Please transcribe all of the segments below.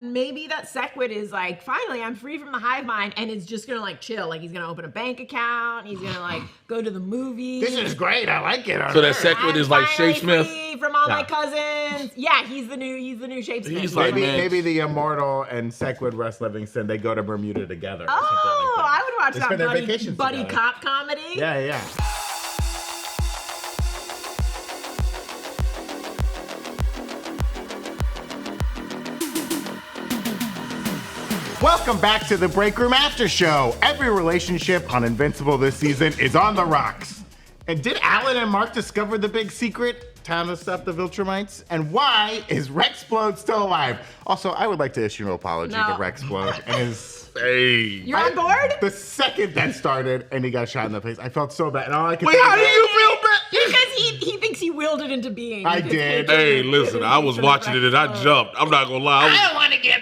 Maybe that Sequid is like, finally, I'm free from the hive mind, and is just gonna like chill. Like he's gonna open a bank account. He's gonna like go to the movies. This is great. I like it. So that Sequid is like Shapesmith. Free from all my cousins. Yeah, he's the new Shapesmith. He's like, maybe the Immortal and Sequid Russ Livingston, they go to Bermuda together. Oh, or something like that. I would watch They spend their that vacations buddy together. cop comedy. Yeah. Welcome back to the Breakroom After Show. Every relationship on Invincible this season is on the rocks. And did Alan and Mark discover the big secret? Time to stop the Viltrumites? And why is Rexplode still alive? Also, I would like to issue an apology to Rexplode and his... Hey. You're on board? The second that started and he got shot in the face, I felt so bad. And all I could Wait, how do you feel bad? Because he thinks he willed it into being. I did. Hey, listen, I was watching it and I jumped. I'm not gonna lie. I don't want to get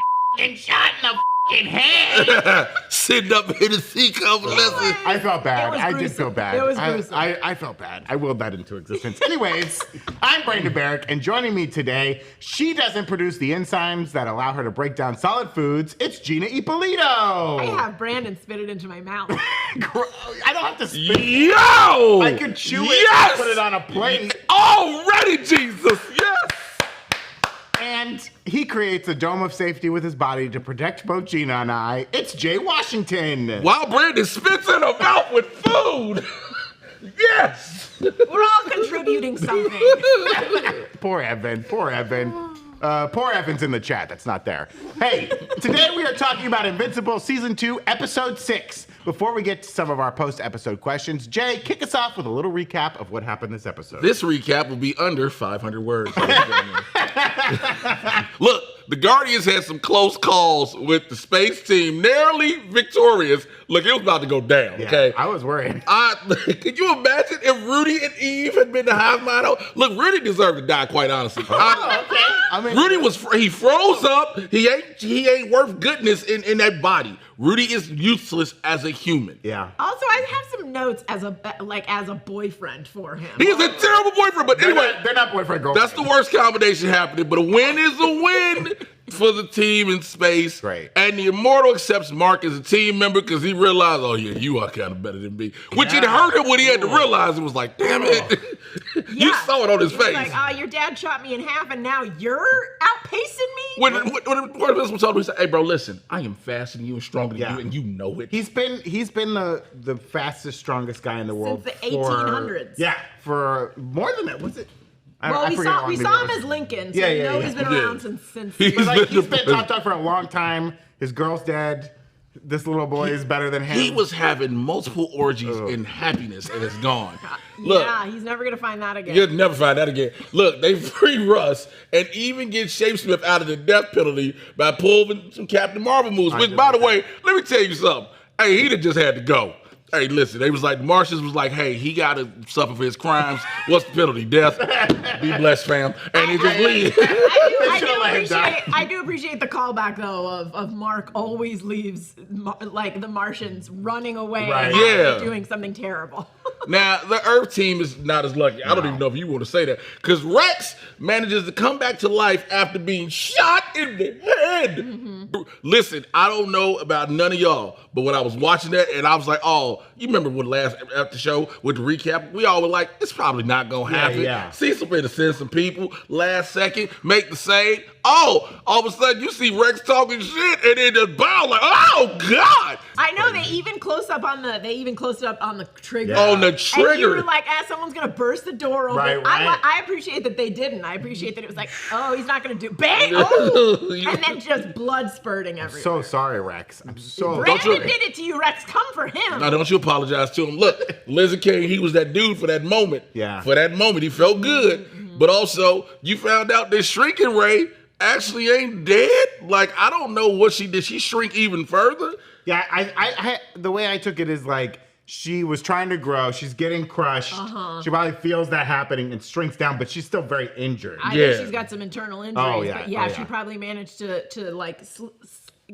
shot in the head. Sitting up in the seat cover, listen. I felt bad. I did gruesome. feel bad. It was gruesome. I felt bad. I willed that into existence. Anyways, I'm Brandon Barrick, and joining me today, she doesn't produce the enzymes that allow her to break down solid foods. It's Gina Ippolito. I have Brandon spit it into my mouth. I don't have to spit it. Yo! I could chew it Yes! and put it on a plate. Already, Jesus, yes! And he creates a dome of safety with his body to protect both Gina and I. It's Jay Washington. While Brandon spits in her mouth with food. Yes! We're all contributing something. Poor Evan. Poor Evan's in the chat. That's not there. Hey, today we are talking about Invincible Season 2, Episode 6. Before we get to some of our post-episode questions, Jay, kick us off with a little recap of what happened this episode. This recap will be under 500 words. Look, the Guardians had some close calls with the space team, narrowly victorious. Look, it was about to go down, okay? I was worried. Could you imagine if Rudy and Eve had been the hive mind? Look, Rudy deserved to die, quite honestly. I mean, Rudy he froze up. He ain't worth goodness in that body. Rudy is useless as a human. Yeah. Also, I have some notes as a boyfriend for him. He is a terrible boyfriend, but anyway. They're not boyfriend girlfriend. That's the worst combination happening, but a win is a win for the team in space. Right. And the Immortal accepts Mark as a team member because he realized, oh yeah, you are kind of better than me. Which it hurt him when he had to realize it was like, damn it. You saw it on his face. Like, your dad shot me in half and now you're outpacing me? When Invincible told me, he said, hey bro, listen, I am faster than you and stronger than you, and you know it. He's been the fastest, strongest guy in the world since the 1800s. Yeah, for more than that. Was it? Well, we saw him as Lincoln, so we know he's been around since. He's been top dog for a long time. His girl's dead. This little boy is better than him. He was having multiple orgies in happiness, and it's gone. Look, yeah, he's never gonna find that again. You'll never find that again. Look, they free Russ and even get Shapesmith out of the death penalty by pulling some Captain Marvel moves. Which, by the way, let me tell you something. Hey, he'd have just had to go. Hey, listen, they was like, the Martians was like, hey, he got to suffer for his crimes. What's the penalty? Death. Be blessed, fam. And he just leaves. I do appreciate the callback, though, of Mark always leaves, like, the Martians running away after doing something terrible. Now, the Earth team is not as lucky. I don't even know if you want to say that. Because Rex manages to come back to life after being shot in the head. Mm-hmm. Listen, I don't know about none of y'all, but when I was watching that, and I was like, oh, you remember when after the show with the recap, we all were like, it's probably not going to happen. Yeah. Cecil better send some people, last second, make the save. Oh, all of a sudden you see Rex talking shit, and then just bow like, oh God! I know they even closed up on the trigger. Yeah. On the trigger. And you were like, someone's gonna burst the door open. Right. I appreciate that they didn't. I appreciate that it was like, oh, he's not gonna do bang, oh, and then just blood spurting everywhere. So sorry, Rex. I'm so. Brandon did it to you, Rex. Come for him. Now don't you apologize to him. Look, Lizard King, he was that dude for that moment. Yeah. For that moment, he felt good. Mm-hmm. But also, you found out that Shrinking Ray actually ain't dead. Like, I don't know what she did. She shrink even further? Yeah, I the way I took it is like she was trying to grow. She's getting crushed. She probably feels that happening and shrinks down, but she's still very injured. I think she's got some internal injuries. Oh, yeah. But she probably managed to like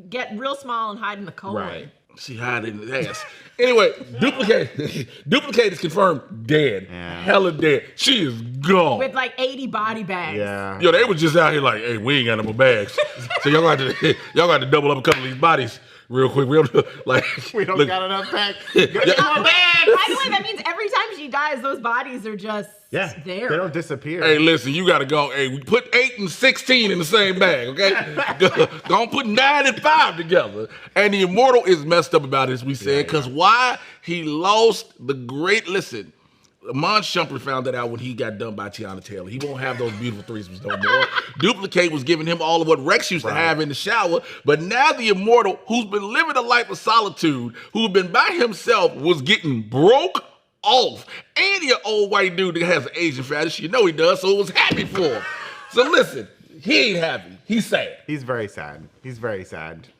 get real small and hide in the colon. Right. She hiding in the ass. Anyway, Duplicate is confirmed dead. Yeah. Hella dead. She is gone. With like 80 body bags. Yeah. Yo, they was just out here like, hey, we ain't got no more bags. So y'all got to double up a couple of these bodies real quick. We don't got enough bags. By the way, that means every time she dies, those bodies are just there. They don't disappear. Hey, listen, you gotta go. Hey, we put 8 and 16 in the same bag, okay? Don't put 9 and 5 together. And the Immortal is messed up about it, as we said, because why? He lost the great. Listen, Amon Shumpert found that out when he got done by Tiana Taylor. He won't have those beautiful threesomes no more. Duplicate was giving him all of what Rex used to have in the shower, but now the Immortal, who's been living a life of solitude, who's been by himself, was getting broke off. And he an old white dude that has an Asian fetish. You know he does, so it was happy for him. So listen, he ain't happy. He's sad. He's very sad.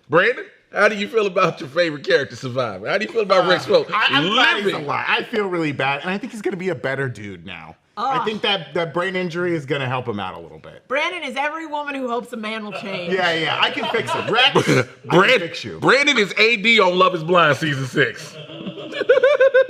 Brandon, how do you feel about your favorite character surviving? How do you feel about Rex Flo? I'm glad he's alive. I feel really bad, and I think he's going to be a better dude now. I think that brain injury is going to help him out a little bit. Brandon is every woman who hopes a man will change. Yeah, I can fix it. Rex, I can fix you. Brandon is AD on Love is Blind season 6.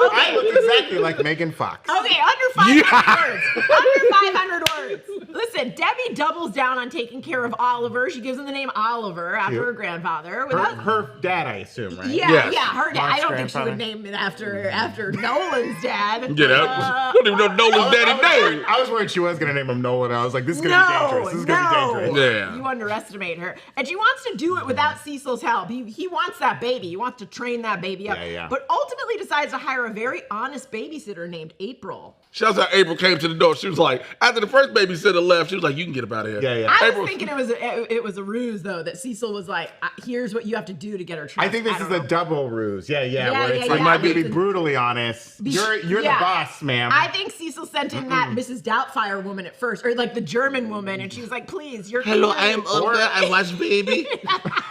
I look exactly like Megan Fox. Okay, under 500 words. Under 500 words. Listen, Debbie doubles down on taking care of Oliver. She gives him the name Oliver after her grandfather. Her dad, I assume, right? Yeah, Yes. her dad. Mark's I don't think she grandfather. would name it after Nolan's dad. Yeah, I don't even know Nolan's daddy name. I was worried she was going to name him Nolan. I was like, this is going to be dangerous. This is going to be dangerous. Yeah. You underestimate her. And she wants to do it without Cecil's help. He wants that baby. He wants to train that baby up. Yeah. But ultimately decides to hire a very honest babysitter named April. Shouts out April came to the door. She was like, after the first babysitter left, she was like, you can get up out of here. Yeah. I April, was thinking it was a ruse, though, that Cecil was like, here's what you have to do to get her trust. I think this is a double ruse. Yeah, where it's like, might be to be brutally honest. You're the boss, ma'am. I think Cecil sent in that Mrs. Doubtfire woman at first, or like the German woman, and she was like, please, you're hello, I am Olga. I watch Baby.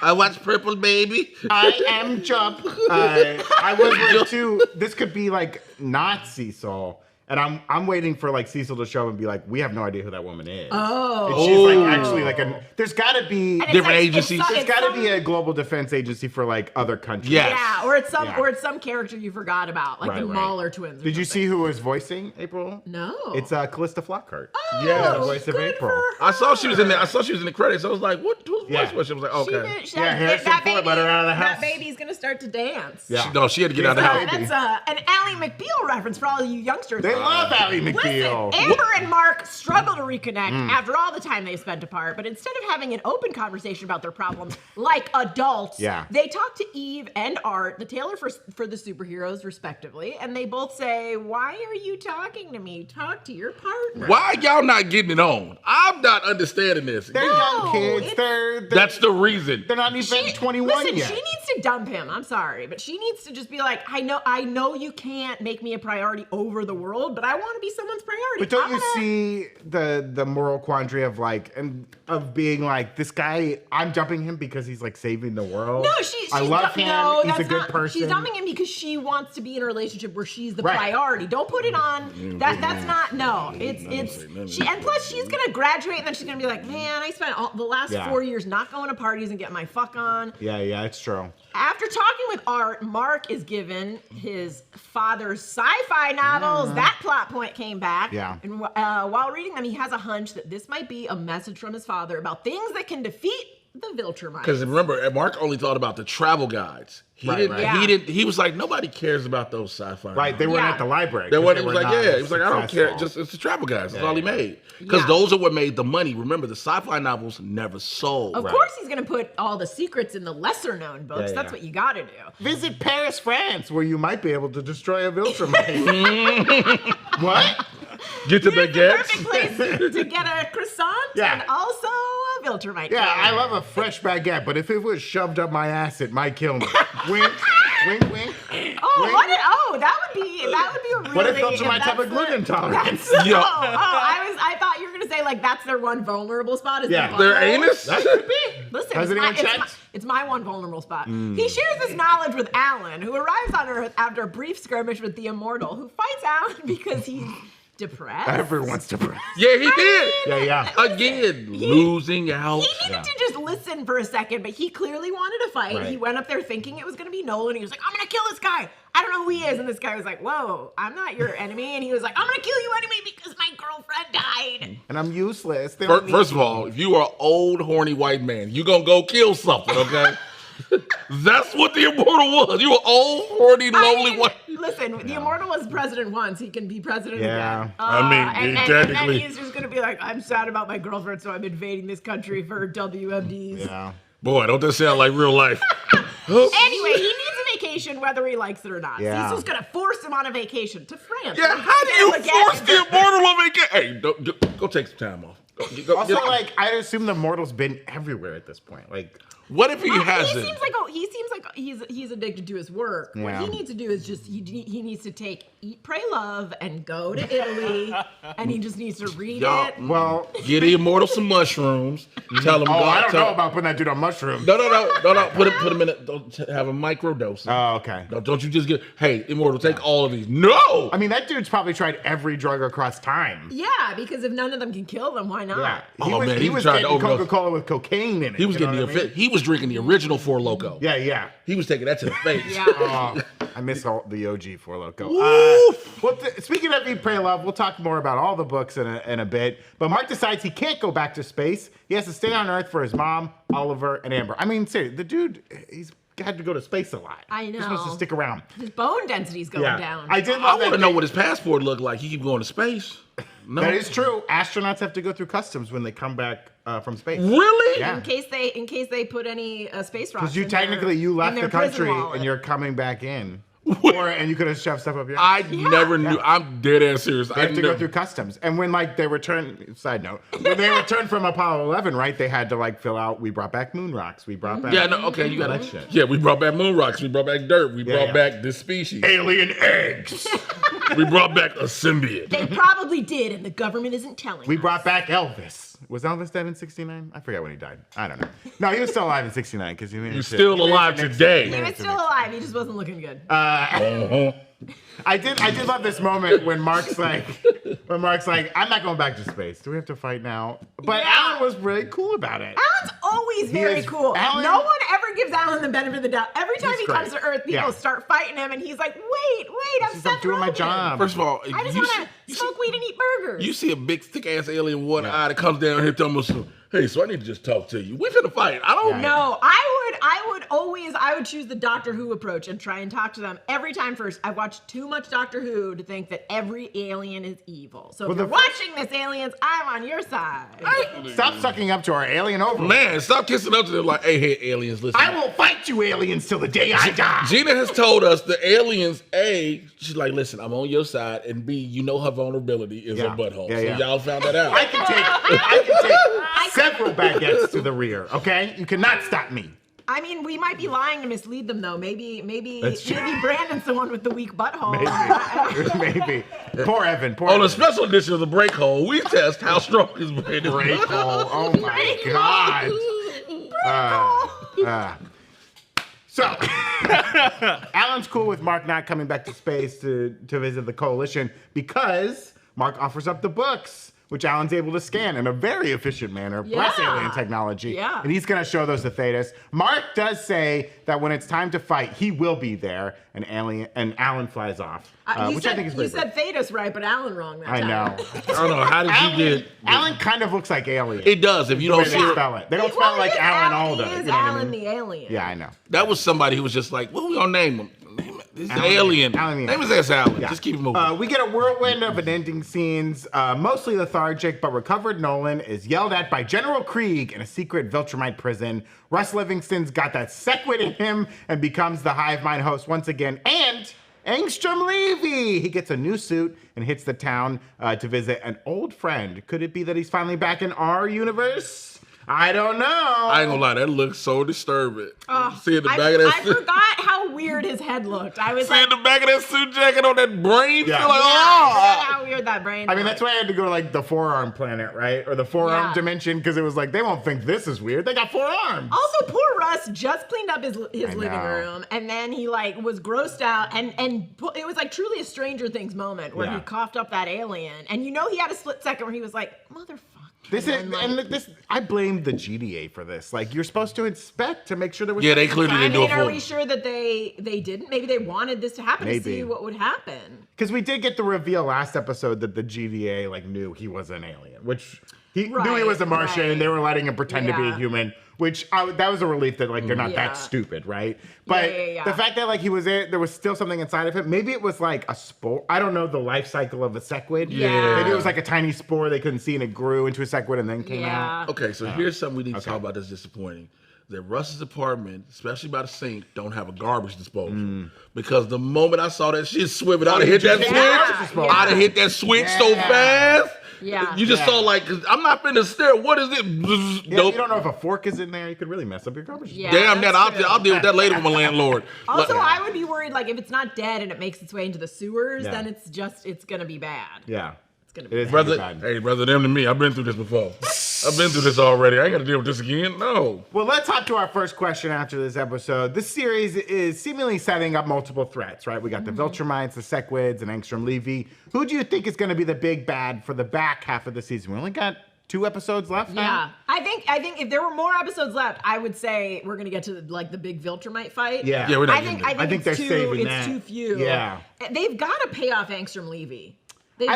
I watch Purple Baby. I am Jump. I was worried too. This could be like not Cecil. And I'm waiting for like Cecil to show up and be like, we have no idea who that woman is. Oh. And she's like actually like there's gotta be different agencies. There's gotta be a global defense agency for like other countries. Yes. Yeah, or it's some character you forgot about, like the Mahler twins. Did you see who was voicing April? No. It's Callista Flockhart. Oh, the voice of good April. for her. I saw she was in there. I saw she was in the credits. I was like, whose voice was she? I was like, okay. Harrison Ford let her out of the house. That baby's gonna start to dance. Yeah. She had to get out of the house. That's an Ally McBeal reference for all you youngsters. They love Ally McBeal. Listen, Amber and Mark struggle to reconnect after all the time they spent apart, but instead of having an open conversation about their problems like adults, they talk to Eve and Art, the tailor for the superheroes, respectively, and they both say, why are you talking to me? Talk to your partner. Why y'all not getting it on? I'm not understanding this. They're young kids. That's the reason. They're not even 21 yet. She needs to dump him. I'm sorry, but she needs to just be like, I know you can't make me a priority over the world, but I want to be someone's priority. But don't you see the moral quandary of like of being like, this guy, I'm dumping him because he's like saving the world. No, I love him. No, he's a good person. She's dumping him because she wants to be in a relationship where she's the priority. Don't put it on. That's not. No, it's she. And plus, she's gonna graduate and then she's gonna be like, man, I spent the last 4 years not going to parties and getting my fuck on. Yeah, it's true. After talking with Art, Mark is given his father's sci-fi novels. That plot point came back. Yeah. And while reading them, he has a hunch that this might be a message from his father about things that can defeat the Viltrumites. Because remember, Mark only thought about the travel guides. He didn't. He was like, nobody cares about those sci-fi. Right, they weren't at the library. He was like, I don't care. Just it's the travel guides. That's all he made. Because those are what made the money. Remember, the sci-fi novels never sold. Of course, he's gonna put all the secrets in the lesser-known books. That's what you gotta do. Visit Paris, France, where you might be able to destroy a Viltrumite. What? Get to It's the baguettes. perfect place to get a croissant and also a Viltrumite. Yeah, I love a fresh baguette, but if it was shoved up my ass, it might kill me. Wink, wink, wink. That would be a really. What if Viltrumites have a gluten intolerance? I thought you were gonna say like that's their one vulnerable spot. Is their anus. That could be. Listen, Has anyone checked? It's my one vulnerable spot. He shares this knowledge with Alan, who arrives on Earth after a brief skirmish with the Immortal, who fights Alan because he's depressed. Everyone's depressed. Yeah, he did. Yeah. Again, losing out. He needed to just listen for a second, but he clearly wanted to fight. Right. He went up there thinking it was going to be Nolan. He was like, I'm going to kill this guy. I don't know who he is. And this guy was like, whoa, I'm not your enemy. And he was like, I'm going to kill you anyway because my girlfriend died. And I'm useless. First of all, if you are an old, horny white man, you going to go kill something, okay? That's what the Immortal was. You were old, horny, lonely white. Listen, the Immortal was president once. He can be president again. I mean, technically. And he's just going to be like, I'm sad about my girlfriend, so I'm invading this country for WMDs. Yeah. Boy, don't that sound like real life? Anyway, he needs a vacation whether he likes it or not. Yeah. So he's just going to force him on a vacation to France. Yeah, how do you force the Immortal on vacation? Hey, go take some time off. Also, like, I assume the Immortal's been everywhere at this point. Like, what if he hasn't? He seems like he's addicted to his work. Yeah. What he needs to do is just he needs to take Eat, Pray, Love and go to Italy, and he just needs to read it. Well, get the Immortal some mushrooms. Tell him. I don't know about putting that dude on mushrooms. No. Put him in it. Don't have a microdose. Oh, okay. Don't you just get? Hey, Immortal, take all of these. No. I mean, that dude's probably tried every drug across time. Yeah, because if none of them can kill them, why not? Yeah. He was getting Coca-Cola with cocaine in it. He was getting he was drinking the original Four Loko. Yeah. He was taking that to the face. Yeah. I miss the OG Four Loko. Speaking of Eat, Pray, Love, we'll talk more about all the books in a bit. But Mark decides he can't go back to space. He has to stay on Earth for his mom, Oliver, and Amber. I mean, seriously, the dude, he's had to go to space a lot. I know. He's supposed to stick around. His bone density's going down. I want to know what his passport looked like. He keep going to space. No. That is true. Astronauts have to go through customs when they come back from space. Really? Yeah. In case they put any space rocks. Because you left the country and you're coming back in. And you could have shoved stuff up your ass. Never knew. I'm dead ass serious. They have to go through customs. And when they return, side note, when they returned from Apollo 11, right, they had to fill out, we brought back moon rocks. We brought back. Yeah, no, okay, you got that shit. Yeah, we brought back moon rocks. We brought back dirt. We brought back this species. Alien eggs. We brought back a symbiote. They probably did, and the government isn't telling We us. brought back Elvis. Was Elvis dead in 69? I forget when he died. I don't know. No, he was still alive in 69 because he's still alive today. He was still alive. He just wasn't looking good. I did love this moment when Mark's like, I'm not going back to space. Do we have to fight now? But Alan was really cool about it. Alan's always very cool. No one ever gives Alan the benefit of the doubt. Every time he comes to Earth, people start fighting him, and he's like, wait, I'm Seth doing my job. First of all, I just want to smoke weed and eat burgers. You see a big, thick-ass alien with one eye that comes down here telling us, hey, so I need to just talk to you. We finna fight. I don't know. I would choose the Doctor Who approach and try and talk to them every time first. I've watched too much Doctor Who to think that every alien is evil. So if you're watching this, aliens, I'm on your side. Stop sucking up to our alien overlord. Man, stop kissing up to them like, hey, aliens, listen. I will fight you aliens till the day I die. Gina has told us the aliens, A, she's like, listen, I'm on your side, and B, you know her vulnerability is her butthole. So y'all found that out. I can take several baguettes to the rear, okay? You cannot stop me. I mean, we might be lying to mislead them, though. Maybe Brandon's the one with the weak butthole. Maybe. Poor Evan. On a special edition of the Break Hole, we test how strong is Brandon's Break Hole. Oh my God. So, Alan's cool with Mark not coming back to space to visit the Coalition because Mark offers up the books, which Alan's able to scan in a very efficient manner, plus alien technology. Yeah. And he's going to show those to Thetis. Mark does say that when it's time to fight, he will be there, and Alan flies off, which I think is pretty You said Thetis right, but Alan wrong that time. I know. I don't know. How did you get... Alan kind of looks like Alien. It does, if you don't see it. They don't spell it like Alan Alda. He is Alan the Alien. Yeah, I know. That was somebody who was just like, what are we going to name him? This is Alien. Name his ass Alan. Yeah. Just keep it moving. We get a whirlwind of an ending scenes, mostly lethargic, but recovered Nolan is yelled at by General Krieg in a secret Viltrumite prison. Russ Livingston's got that Sequid in him and becomes the Hive Mind host once again. And Angstrom Levy! He gets a new suit and hits the town to visit an old friend. Could it be that he's finally back in our universe? I don't know. I ain't gonna lie, that looks so disturbing. See the back of that suit. I forgot how weird his head looked. I was the back of that suit jacket on that brain. Yeah. Feel like, I forgot how weird that brain I mean, that's why I had to go to the forearm planet, right? Or the forearm dimension, because it was like, they won't think this is weird. They got 4 arms. Also, poor Russ just cleaned up his living room, and then he was grossed out, and it was truly a Stranger Things moment where he coughed up that alien, and he had a split second where he was like, motherfucker. I blame the GDA for this. Like, you're supposed to inspect to make sure there was. Yeah, they clearly didn't do it. Are we sure that they didn't? Maybe they wanted this to happen to see what would happen. Because we did get the reveal last episode that the GDA knew he was an alien, which he knew he was a Martian, and they were letting him pretend to be a human. Which that was a relief that they're not that stupid, right? But the fact that he was there was still something inside of him. Maybe it was like a spore. I don't know the life cycle of a sequid. Yeah. Maybe it was like a tiny spore they couldn't see and it grew into a sequid and then came out. Okay, so here's something we need to talk about that's disappointing. That Russ's apartment, especially by the sink, don't have a garbage disposal. Because the moment I saw that shit swivel, I'd have hit that switch. I'd have hit that switch so fast. Yeah. You just saw cause I'm not finna stare. What is it? Nope. You don't know if a fork is in there. You could really mess up your garbage. Yeah, damn that. I'll deal with that later with my landlord. Also, I would be worried if it's not dead and it makes its way into the sewers, then it's gonna be bad. Yeah. It's gonna be bad. Hey, brother, them to me. I've been through this before. I've been through this already. I ain't gotta deal with this again. No. Well, let's hop to our first question after this episode. This series is seemingly setting up multiple threats, right? We got the Viltrumites, the Sequids, and Angstrom Levy. Who do you think is going to be the big bad for the back half of the season? We only got 2 episodes left now. Yeah. I think if there were more episodes left, I would say we're going to get to the big Viltrumite fight. Yeah. We're not I think they're saving that. It's too few. Yeah. They've got to pay off Angstrom Levy. He's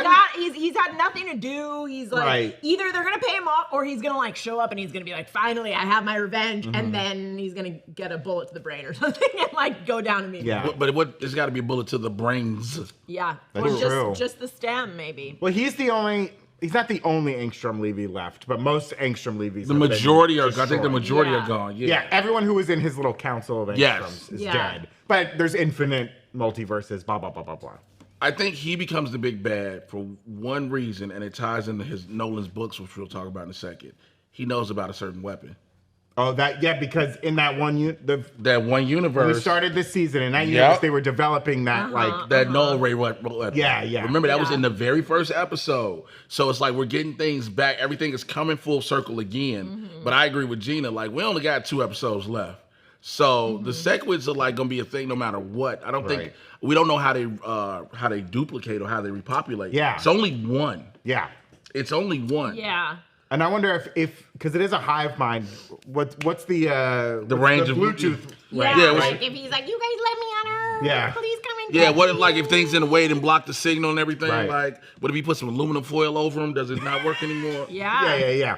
had nothing to do. He's either they're gonna pay him off or he's gonna show up and he's gonna be finally I have my revenge, and then he's gonna get a bullet to the brain or something and go down immediately. Yeah. But there's gotta be a bullet to the brains. Yeah. That's true. Just the stem, maybe. Well, he's not the only Angstrom Levy left, but most Angstrom Levies. The majority are gone. I think the majority are gone. Yeah, everyone who was in his little council of Angstroms is dead. But there's infinite multiverses, blah, blah, blah, blah, blah. I think he becomes the big bad for one reason, and it ties into Nolan's books, which we'll talk about in a second. He knows about a certain weapon. Oh, because in that one universe, when we started this season, in that universe, they were developing that that null ray weapon. Yeah. Remember that was in the very first episode. So it's we're getting things back. Everything is coming full circle again. But I agree with Gina. We only got 2 episodes left. So the Sequids are gonna be a thing no matter what. I don't think we don't know how they duplicate or how they repopulate. Yeah, it's only 1. Yeah, it's only 1. Yeah. And I wonder if because it is a hive mind, what's the range of Bluetooth? Yeah, if he's you guys let me on Earth. Yeah. Please come in. Yeah, what if things in the way and block the signal and everything? What if he put some aluminum foil over them? Does it not work anymore? Yeah.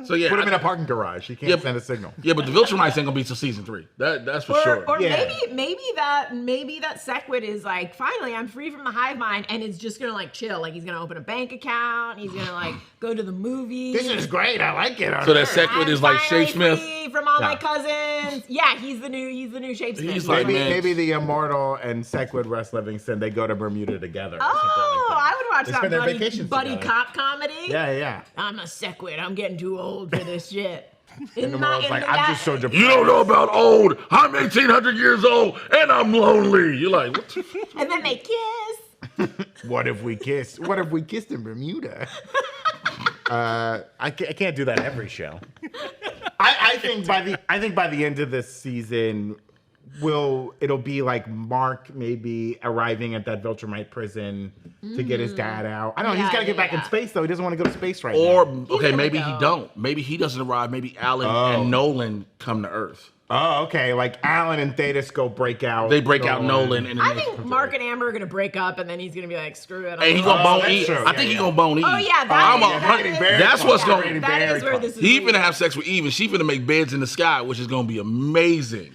So put him in a parking garage. He can't send a signal. Yeah, but the Viltrumites ain't gonna be till season 3. That's for sure. Or maybe that Sequid is finally I'm free from the hive mind, and it's just gonna chill. He's gonna open a bank account. He's gonna go to the movies. This is great. I like it. So that Sequid is Shape Smith from all my cousins. Yeah, he's the new Shape Smith. He's maybe the Immortal and Sequid Russ Livingston, they go to Bermuda together. I would watch that buddy cop comedy. Yeah. I'm a Sequid. I'm getting too old for this shit. And I'm just so depressed. You don't know about old. I'm 1,800 years old and I'm lonely. You're what the fuck? And then they kiss. What if we kissed? What if we kissed in Bermuda? I can't do that every show. I think by the end of this season, it'll be Mark maybe arriving at that Viltrumite prison to get his dad out. I don't know. He's got to get back in space, though. He doesn't want to go to space now. Or, maybe he don't. Maybe he doesn't arrive. Maybe Alan and Nolan come to Earth. Oh, okay. Alan and Thetis go break out. They break out Nolan. And I think Mark and Amber are going to break up, and then he's going to be screw it. And he's going to bone Eve. I think he's going to bone Eve. Oh, yeah. That's what's going to... That is where this is. He's going to have sex with Eve, and she's going to make beds in the sky, which is going to be amazing.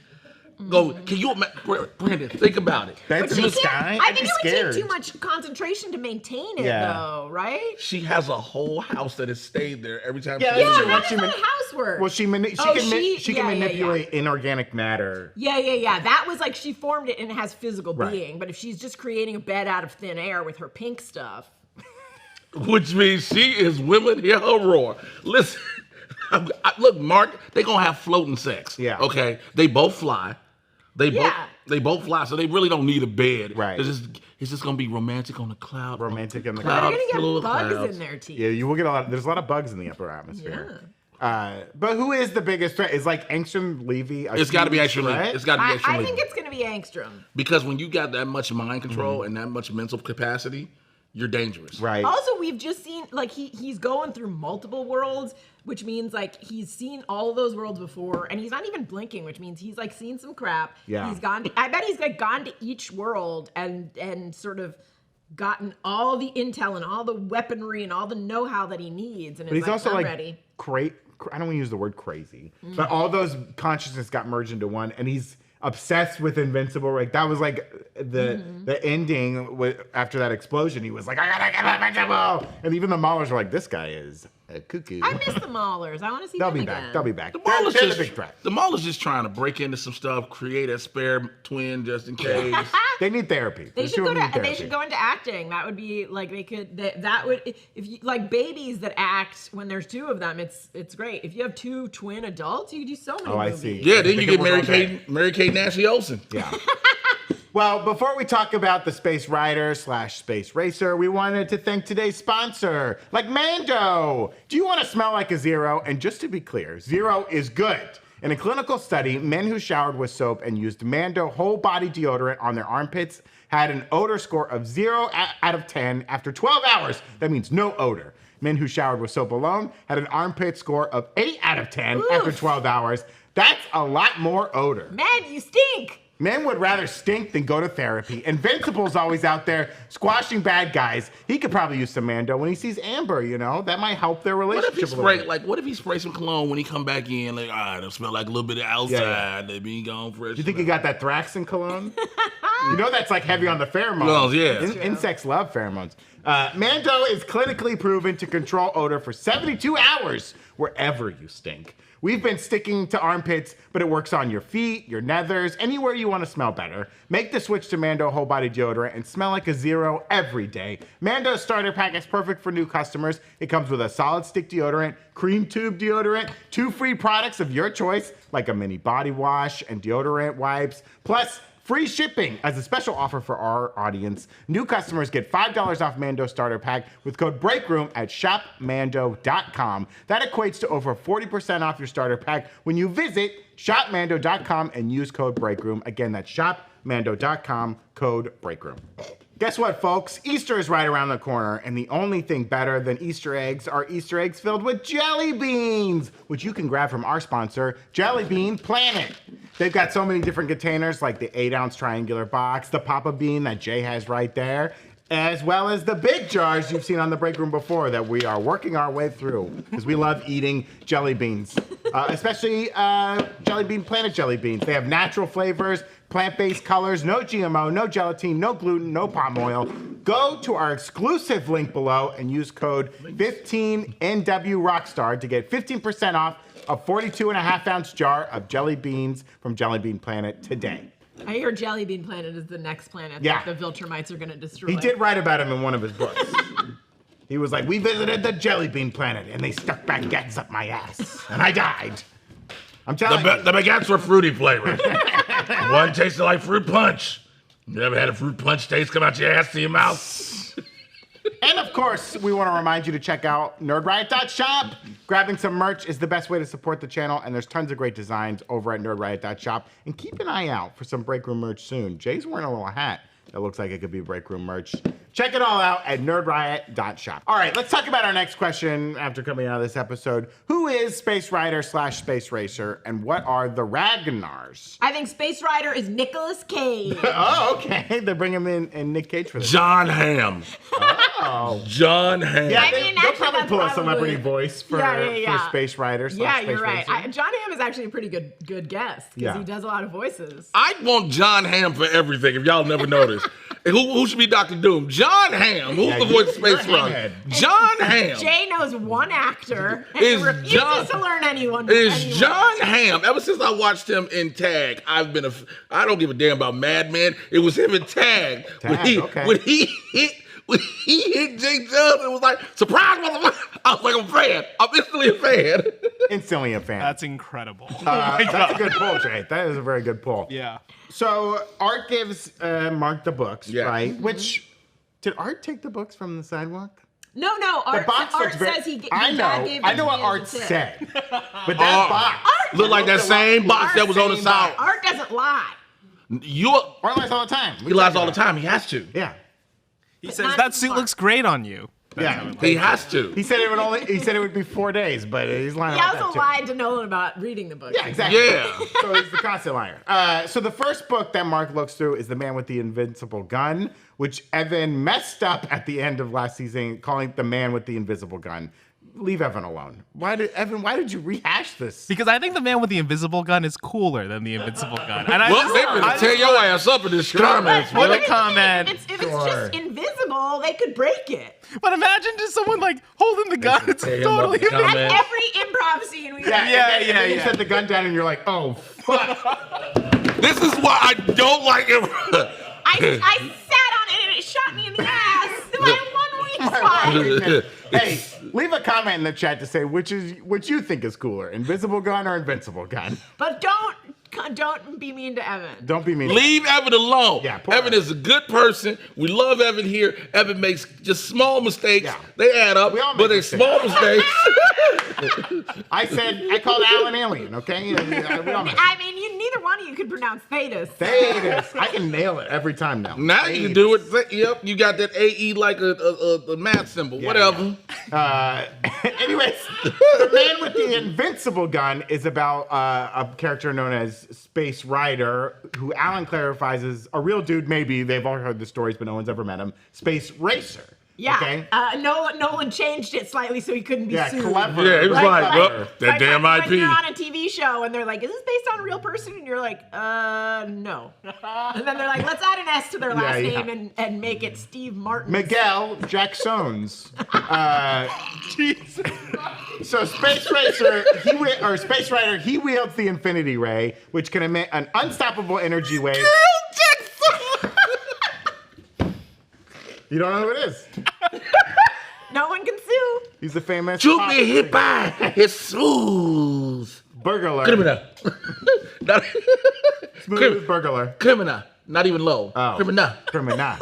Can you, Brandon, think about it. That's in the sky? I think it would take too much concentration to maintain it, though, right? She has a whole house that has stayed there every time. How does that house work? Well, she can manipulate inorganic matter. Yeah. That was she formed it and it has physical being. But if she's just creating a bed out of thin air with her pink stuff. Which means she is women hear her roar. Listen, look, Mark, they're going to have floating sex. Yeah. Okay? They both fly. They both fly, so they really don't need a bed. Right. It's just gonna be romantic on the cloud. Romantic in the cloud. cloud. You're gonna get bugs in there, too. Yeah, you will get there's a lot of bugs in the upper atmosphere. Yeah. But who is the biggest threat? Is Angstrom Levy? It's got to be Angstrom Levy. It's got to be Angstrom Levy. I think it's gonna be Angstrom. Because when you got that much mind control and that much mental capacity, you're dangerous. Right. Also, we've just seen, like, he's going through multiple worlds, which means, like, he's seen all of those worlds before, and he's not even blinking, which means he's, like, seen some crap. Yeah. I bet he's, like, gone to each world and sort of gotten all the intel and all the weaponry and all the know-how that he needs, and But he's also, like, ready. I don't want to use the word crazy, but all those consciousness got merged into one, and he's obsessed with Invincible. Like, that was like the ending after that explosion. He was like, I gotta get Invincible, and even the Maulers were like, this guy is a cuckoo. I miss the Maulers. I want to see They'll them be again. back. They'll be back. The Maulers a big threat. The Maulers just trying to break into some stuff, create a spare twin just in case. They need therapy. They should go into acting. That would be like that would if you like babies that act when there's two of them. It's great. If you have two twin adults, you could do so many movies. I see. Yeah, then you get Mary Kate Ashley Olsen. Yeah. Well, before we talk about the Space Rider / Space Racer, we wanted to thank today's sponsor, like Mando. Do you want to smell like a zero? And just to be clear, zero is good. In a clinical study, men who showered with soap and used Mando whole body deodorant on their armpits had an odor score of 0 out of 10 after 12 hours. That means no odor. Men who showered with soap alone had an armpit score of 8 out of 10 after 12 hours. That's a lot more odor. Man, you stink. Men would rather stink than go to therapy. Invincible's always out there squashing bad guys. He could probably use some Mando when he sees Amber, you know? That might help their relationship What if he sprays some cologne when he come back in? Like, it'll smell like a little bit of outside. They be gone fresh. You think he got that Thraxin cologne? You know that's like heavy on the pheromones. Well, yeah. Insects love pheromones. Mando is clinically proven to control odor for 72 hours wherever you stink. We've been sticking to armpits, but it works on your feet, your nethers, anywhere you want to smell better. Make the switch to Mando whole body deodorant and smell like a zero every day. Mando's starter pack is perfect for new customers. It comes with a solid stick deodorant, cream tube deodorant, 2 free products of your choice, like a mini body wash and deodorant wipes, plus free shipping. As a special offer for our audience, new customers get $5 off Mando starter pack with code BREAKROOM at shopmando.com. That equates to over 40% off your starter pack when you visit shopmando.com and use code BREAKROOM. Again, that's shopmando.com, code BREAKROOM. Guess what, folks? Easter is right around the corner, and the only thing better than Easter eggs are Easter eggs filled with jelly beans, which you can grab from our sponsor, Jelly Bean Planet. They've got so many different containers, like the 8-ounce triangular box, the Papa Bean that Jay has right there, as well as the big jars you've seen on the break room before that we are working our way through, because we love eating jelly beans, especially Jelly Bean Planet jelly beans. They have natural flavors, plant-based colors, no GMO, no gelatin, no gluten, no palm oil. Go to our exclusive link below and use code 15NW Rockstar to get 15% off a 42.5-ounce jar of jelly beans from Jelly Bean Planet today. I hear Jelly Bean Planet is the next planet that the Viltrumites are going to destroy. He did write about him in one of his books. He was like, we visited the Jelly Bean Planet and they stuck baguettes up my ass and I died. I'm telling you. The baguettes were fruity flavored. One tasted like fruit punch. You ever had a fruit punch taste come out your ass to your mouth? And of course, we want to remind you to check out nerdriot.shop. Grabbing some merch is the best way to support the channel, and there's tons of great designs over at nerdriot.shop. And keep an eye out for some break room merch soon. Jay's wearing a little hat that looks like it could be break room merch. Check it all out at nerdriot.shop. All right, let's talk about our next question after coming out of this episode. Who is Space Rider / Space Racer, and what are the Ragnarrs? I think Space Rider is Nicolas Cage. Oh, okay. They're bringing him in Nick Cage for this. John Hamm. Oh. John Hamm. Yeah, I mean, they'll actually, probably that's pull a probably- celebrity voice for Space Rider / Yeah, Space you're right. Racer. John Hamm is actually a pretty good guess because he does a lot of voices. I want John Hamm for everything, if y'all never noticed. Who should be Dr. Doom? John Hamm. Who's the voice of Space Rider? John Hamm. Jay knows one actor and Is he refuses John- to learn anyone. John Hamm. Ever since I watched him in Tag, I don't give a damn about Mad Men. It was him in Tag. When he hit Jay Jones, it was like, surprise, motherfucker. I was like, I'm a fan. I'm instantly a fan. Instantly a fan. That's incredible. That's a good pull, Jay. That is a very good pull. Yeah. So Art gives Mark the books, Yeah. right? Mm-hmm. Which, did Art take the books from the sidewalk? No. Art says he. I know what Art said, but that box Look like that same box that was on the side. Art doesn't lie. Art lies all the time. He lies all the time. He has to. Yeah. He says that suit looks great on you. Yeah, he has to. He said it would be 4 days, but he's lying He about also that lied to Nolan about reading the book. Yeah, exactly. Yeah. So he's the constant liar. So the first book that Mark looks through is The Man with the Invincible Gun, which Evan messed up at the end of last season, calling it The Man with the Invisible Gun. Leave Evan alone. Why did you rehash this? Because I think the man with the invisible gun is cooler than the invincible gun. And Well, they're gonna tear your ass up in this comments, What man. a comment. If it's just invisible, they could break it. But imagine just someone like holding the gun. It's tear him up totally in the That's comments. every improv scene we And then you set the gun down and you're like, oh, fuck. This is why I don't like him. I sat on it and it shot me in the ass. My 1 week spot. Hey, leave a comment in the chat to say which you think is cooler, Invisible Gun or Invincible Gun. But don't be mean to Evan. Don't be mean. Leave Evan alone. Yeah, poor Evan is a good person. We love Evan here. Evan makes just small mistakes. Yeah. They add up, We all but make they're mistakes. small mistakes. I called Alan alien, okay? We all make I mean, neither one of you could pronounce Thetis. Thetis. I can nail it every time now. Now you can do it. Yep, you got that AE like a math symbol. Yeah, whatever. Anyways, The Man with the Invincible Gun is about a character known as Space Rider, who Alan clarifies is a real dude, maybe. They've all heard the stories, but no one's ever met him. Space Racer. Yeah. Okay? Nolan changed it slightly so he couldn't be Yeah, sued. clever. Yeah, he was like, well, that damn When IP. you're on a TV show and they're like, is this based on a real person? And you're like, no. And then they're like, let's add an S to their last Yeah. name and make it Steve Martin. Miguel Jacksons. So Space Racer, Space Rider, he wields the Infinity Ray, which can emit an unstoppable energy wave. You don't know who it is. No one can sue. He's the famous Shoot me hit by his smooth. burglar. Criminal. Not, Smooth burglar. criminal. Not even low. Oh. Criminal. Criminal.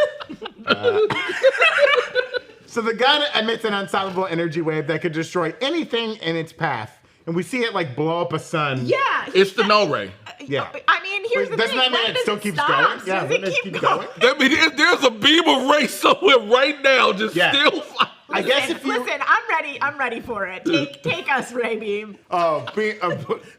So the gun emits an unstoppable energy wave that could destroy anything in its path. And we see it like blow up a sun. Yeah. It's the no ray. Yeah. I mean, here's the Doesn't thing. that mean it still keeps going? Yeah, Does doesn't it keep going? That means there's a beam of ray somewhere right now, just Yeah. still flying. I guess if you... Listen, I'm ready for it. Take us, Ray Beam. Oh,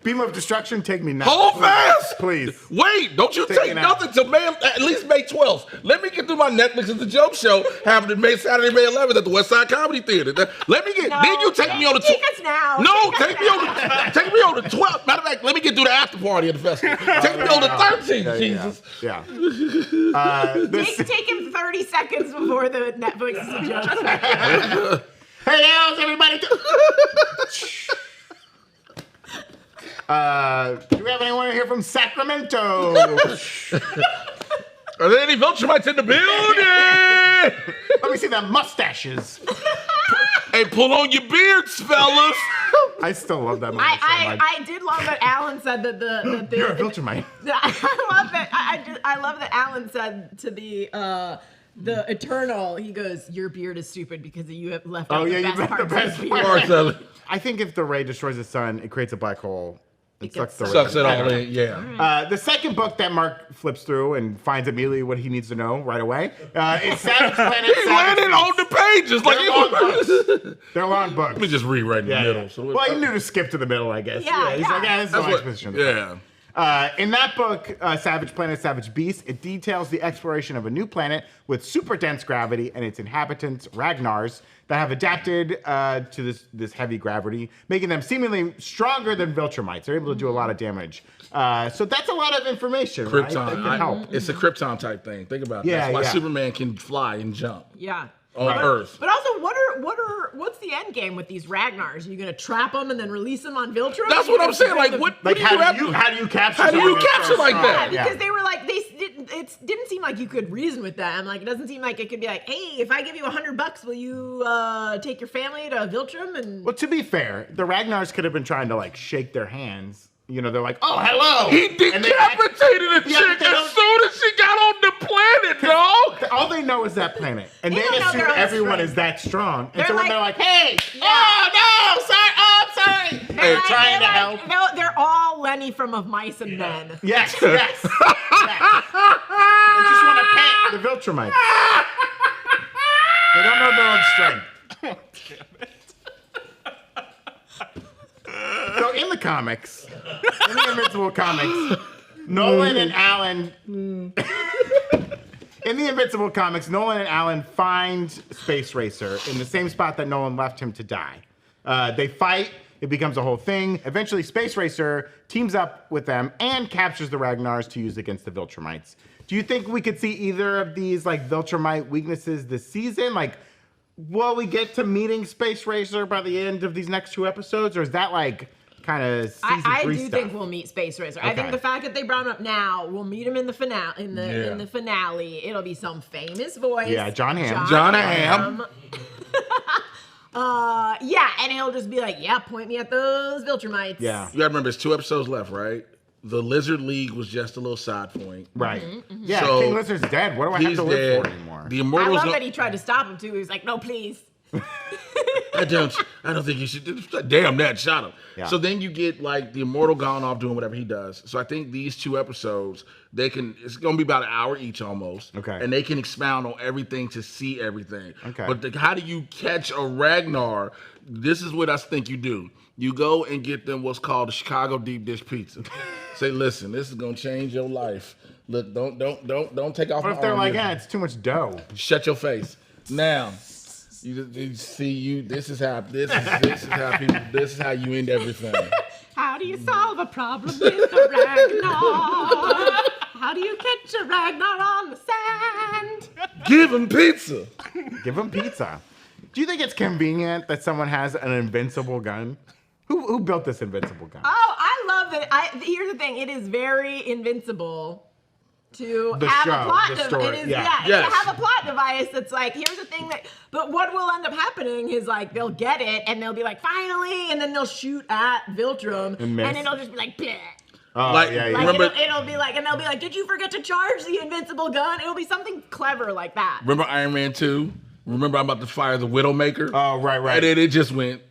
beam of destruction, take me now. Hold fast! Please. Wait, don't you Take take it out. nothing till at least May 12th. Let me get through my Netflix and the Joke Show happening Saturday, May 11th at the West Side Comedy Theater. Let me get. No, then you take me on the. take us now. No, Take us take me on the 12th. Matter of fact, let me get through the after party at the festival. Take me on the 13th, Jesus. Yeah. Take him 30 seconds before the Netflix is a joke. Hey, how's everybody doing? Do we have anyone here from Sacramento? Are there any Viltrumites in the building? Let me see the mustaches. Hey, pull on your beards, fellas. I still love that movie so much. I did love that Alan said that the You're a Viltrumite. I love that Alan said to the Eternal, he goes, your beard is stupid because you have left out the best parts of the beard. Parts of it. I think if the ray destroys the sun, it creates a black hole. It sucks the ray. Sucks it all in, yeah. The second book that Mark flips through and finds immediately what he needs to know right away is Savage Planet. He landed on the pages like They're he long was. books. They're long books. Let me just rewrite in the middle. So Well, he knew to skip to the middle, I guess. Yeah, He's yeah. like, this is the That's nice what, position. yeah. In that book, Savage Planet, Savage Beast, it details the exploration of a new planet with super dense gravity and its inhabitants, Ragnarrs, that have adapted to this heavy gravity, making them seemingly stronger than Viltrumites. They're able to do a lot of damage. So that's a lot of information, right? That Krypton. can help. It's a Krypton type thing. Think about it. Yeah, That's why yeah. Superman can fly and jump Yeah. on Earth. But also, what's the end game with these Ragnarrs? Are you gonna trap them and then release them on Viltrum? That's what I'm saying. Like, what Like, do you have? how do you capture How do you someone that's capture so like strong? that? Because they were like, it didn't seem like you could reason with them. Like, it doesn't seem like it could be like, hey, if I give you $100, will you take your family to Viltrum? And Well, to be fair, the Ragnarrs could have been trying to, like, shake their hands. You know, they're like, oh, hello! He And they act- decapitated a Yeah, chick they as don't- soon as she got on the planet, dog. All they know is that planet. And They they don't know assume they're all everyone strong. is that strong. And They're so when like- they're like, hey, Yeah. oh, no, sorry, oh, I'm sorry. They're like- trying to they're help. like- They're all Lenny from Of Mice and Men. Yes, yes. Yes. They just want to pet the Viltrumites. They don't know their own strength. So in the comics, in the Invincible comics, Nolan and Alan... In the Invincible comics, Nolan and Alan find Space Racer in the same spot that Nolan left him to die. They fight. It becomes a whole thing. Eventually, Space Racer teams up with them and captures the Ragnarrs to use against the Viltrumites. Do you think we could see either of these like Viltrumite weaknesses this season? Like, will we get to meeting Space Racer by the end of these next 2 episodes, or is that like kind of season 3 I do stuff? think we'll meet Space Racer. Okay. I think the fact that they brought him up now, we'll meet him in the finale. In the finale, it'll be some famous voice. Yeah, John Hamm. John Hamm. Yeah, and he'll just be like, yeah, point me at those Viltrumites. Yeah. You gotta remember, there's 2 episodes left, right? The Lizard League was just a little side point. Right. Mm-hmm. Yeah, So, King Lizard's dead. What do I have He's to live dead. for anymore? The I Immortals. love that he tried to stop him too. He was like, no, please. I don't think you should. Damn, that shot him. Yeah. So then you get like the Immortal gone off doing whatever he does. So I think these 2 episodes, it's going to be about an hour each almost. Okay. And they can expound on everything to see everything. Okay. But how do you catch a Ragnar? This is what I think you do. You go and get them what's called a Chicago deep dish pizza. Say, listen, this is going to change your life. Look, don't take off. What if they're like, it's too much dough? Shut your face. Now, you see, this is how you end everything. How do you solve a problem with a Ragnar? How do you catch a Ragnar on the sand? Give him pizza. Give them pizza. Do you think it's convenient that someone has an invincible gun? Who built this invincible gun? Oh, I love that. Here's the thing. It is very invincible to The have show, a plot the device. story, It is, yeah. Yes. to have a plot device that's like, here's the thing that, but what will end up happening is like, they'll get it and they'll be like, finally, and then they'll shoot at Viltrum And miss. and it'll just be like, bleh. Oh, Like- yeah, yeah. Like Remember- it'll be like, and they'll be like, did you forget to charge the invincible gun? It'll be something clever like that. Remember Iron Man 2? Remember I'm about to fire the Widowmaker? Oh, right. And then it just went.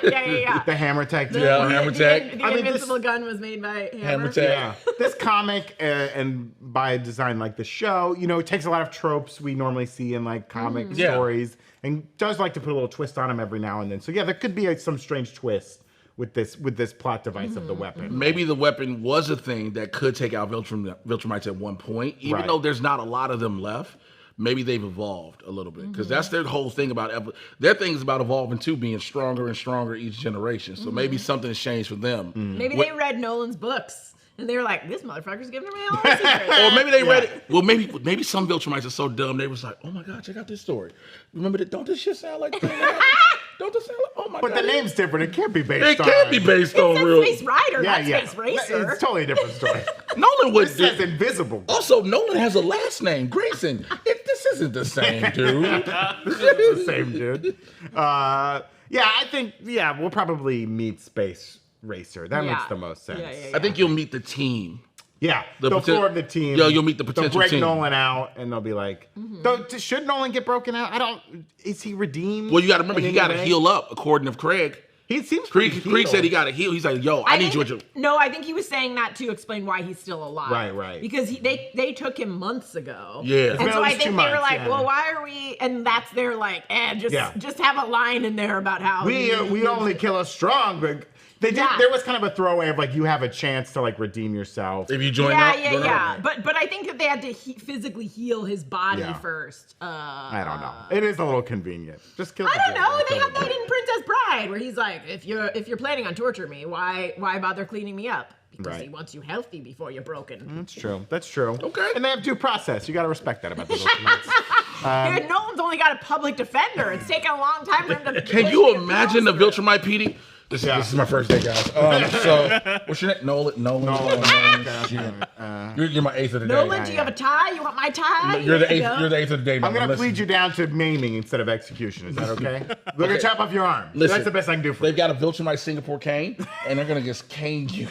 Yeah. The hammer tech. Yeah, hammer tech. The I mean, invincible gun was made by Hammer. Hammer tech. Yeah. This comic, and by design, like the show, it takes a lot of tropes we normally see in like comic Yeah. stories, and does like to put a little twist on them every now and then. So yeah, there could be some strange twist with this plot device of the weapon. Maybe the weapon was a thing that could take out Viltrumites at one point, even Right. though there's not a lot of them left. Maybe they've evolved a little bit because that's their whole thing about their thing is about evolving too, being stronger and stronger each generation. So maybe something has changed for them. Maybe they read Nolan's books and they were like, "This motherfucker's giving away all the secrets." Or maybe they read it. Well, maybe some Viltrumites are so dumb they was like, "Oh my God, check out this story. Remember that? Don't this shit sound like? Don't this sound like? Oh my But God!" the name's different. It can't be based It on. can't be based on It real. says Space Rider, Yeah, not yeah. Space Racer. It's totally a different story. Nolan would This says invisible. Also, Nolan has a last name, Grayson. This isn't the same dude. This is the same dude. I think we'll probably meet Space Racer. That makes the most sense. Yeah. I think you'll meet the team. Yeah, The they'll poten- form the team. Yeah, you'll meet the They'll potential break team. Nolan out, and they'll be like, should Nolan get broken out? Is he redeemed? Well, you got to remember, in he any got to way? heal up, according to Craig. He seems Krieg pretty said he healed. got to heal. He's like, yo, I need you. I think he was saying that to explain why he's still alive. Right. Because they took him months ago. Yeah. It's And been so at I least think 2 they were months, like, yeah. well, why are we? And that's their like, just have a line in there about how We only kill us strong, but they did. Yeah. There was kind of a throwaway of like, you have a chance to like redeem yourself. If you join up. Yeah. But I think that they had to physically heal his body Yeah. first. I don't know. It is a little convenient. Just kill. I the don't know. dude. They have that in Princess Bride, where he's like, if you're planning on torturing me, why bother cleaning me up? Because Right. he wants you healthy before you're broken. That's true. Okay. And they have due process. You got to respect that about the Viltrumites. Dude, Nolan's only got a public defender. It's taken a long time for him to. Can you imagine the Viltrumite PD? This is my first day, guys. So, what's your name? Nolan. You're my 8th of the day. Nolan, do you have a tie? You want my tie? You're the Here you 8th. go. You're the 8th of the day. I'm Nolan. gonna Listen. plead you down to maiming instead of execution. Is that okay? We're gonna chop off your arm. Listen, That's the best I can do for you. They've got a Viltrumite Singapore cane, and they're gonna just cane you.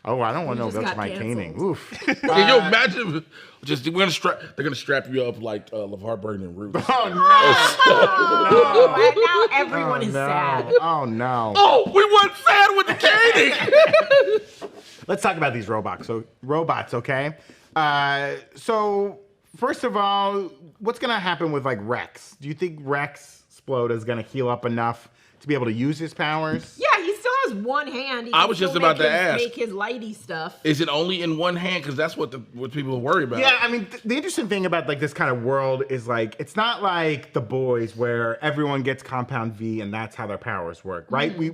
Oh, I don't want no just got Viltrumite caning. canceled. Oof. Can you imagine? They're gonna strap you up like LeVar Burton and Roots. Oh no! Oh, and now everyone is sad. Oh no! Oh, we weren't sad with the caning. Let's talk about these robots. So robots, okay? So first of all, what's going to happen with like Rex? Do you think Rex Splode is going to heal up enough to be able to use his powers? Yeah, he still has one hand. He I can was just still about to ask. make his lighty stuff. Is it only in one hand? Because that's what people worry about. Yeah, I mean, the interesting thing about like this kind of world is like it's not like The Boys where everyone gets Compound V and that's how their powers work, right? We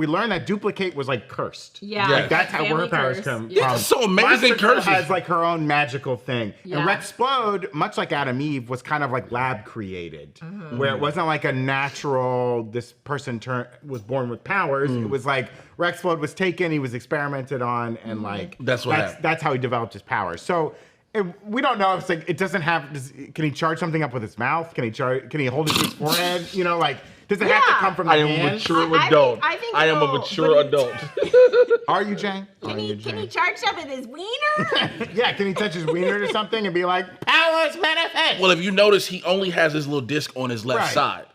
learned that Duplicate was like cursed. Yeah, like that's how family her powers curse. come. This is so amazing. Monster Girl Curses has like her own magical thing, Yeah. and Rex Splode, much like Adam Eve, was kind of like lab created, where it wasn't like a natural. This person was born with powers. It was like Rex Splode was taken, he was experimented on, and like That's what happened. that's how he developed his powers. So we don't know if it's like it doesn't have. Can he charge something up with his mouth? Can he hold it to his forehead? You know, like does it have to come from the I am a hands? mature I adult. think I am a no, mature but adult. Are you, Jane? Can he charge up with his wiener? Yeah, can he touch his wiener or something and be like, powers manifest? Well, if you notice, he only has his little disc on his left Right. side.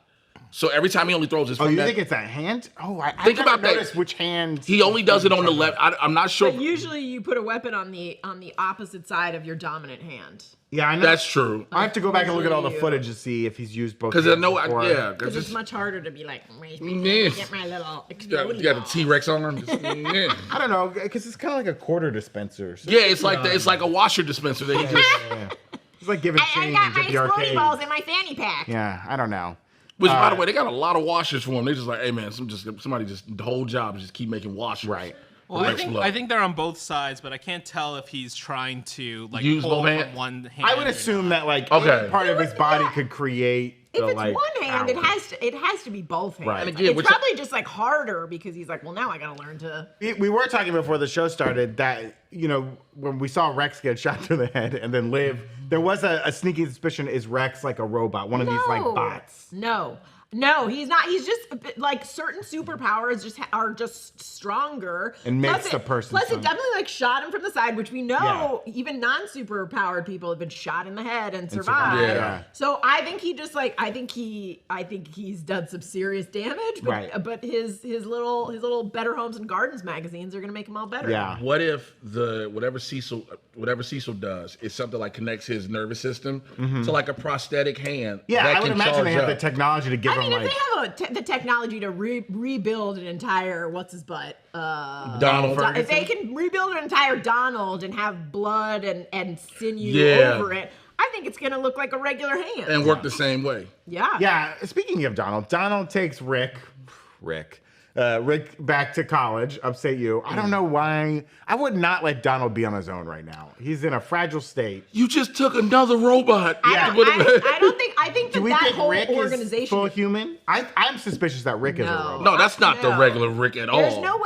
So every time he only throws his Oh, from you that, think it's that hand? Oh, I Think never about that. noticed which hand. he only does it on the left. I'm not sure. But usually you put a weapon on the opposite side of your dominant hand. Yeah, I know. That's true. I have to go back and look at all the Usually footage to see if he's used both. Because I hands know, before. yeah. Because Because it's much harder to be like, wait, Yes. get my little you exploding got the ball. T-Rex arm. Yeah. I don't know, because it's kind of like a quarter dispenser. So Yeah, it's like a washer dispenser that he just. yeah. It's like giving I change got my at the arcade. exploding balls in my fanny pack. Yeah, I don't know. Which, by the way, they got a lot of washers for him. They just like, hey man, somebody just the whole job is just keep making washers. Right. Well, I think they're on both sides, but I can't tell if he's trying to like Use pull both from hands? one hand. I would or assume not. that like Okay. any part of his body could create If the it's like one hand, power. it has to be both hands. Right. And again, It's which- probably just like harder because he's like, well, now I gotta learn to. We were talking before the show started that, you know, when we saw Rex get shot through the head and then live, there was a sneaky suspicion, is Rex like a robot, one of these like bots? No, he's not. He's just like certain superpowers are just stronger. And makes Plus the person Plus, it stronger. definitely like shot him from the side, which we know even non-superpowered people have been shot in the head and survived. Yeah. So I think he just like I think he's done some serious damage. But, Right. But his little Better Homes and Gardens magazines are gonna make him all better. Yeah. What if whatever Cecil does is something like connects his nervous system to like a prosthetic hand? Yeah, that I would can imagine they charge have the up? technology to give I mean, him if like. they have the technology to rebuild an entire what's his butt, Donald. if they can rebuild an entire Donald and have blood and sinew Yeah. over it, I think it's gonna look like a regular hand. and work the same way. yeah. Yeah, speaking of Donald takes Rick back to college, upstate U. I don't know why. I would not let Donald be on his own right now. He's in a fragile state. You just took another robot. I think Do we that think whole Rick is organization. full human? I'm suspicious that Rick is a robot. No, that's not the No. regular Rick at all. There's no way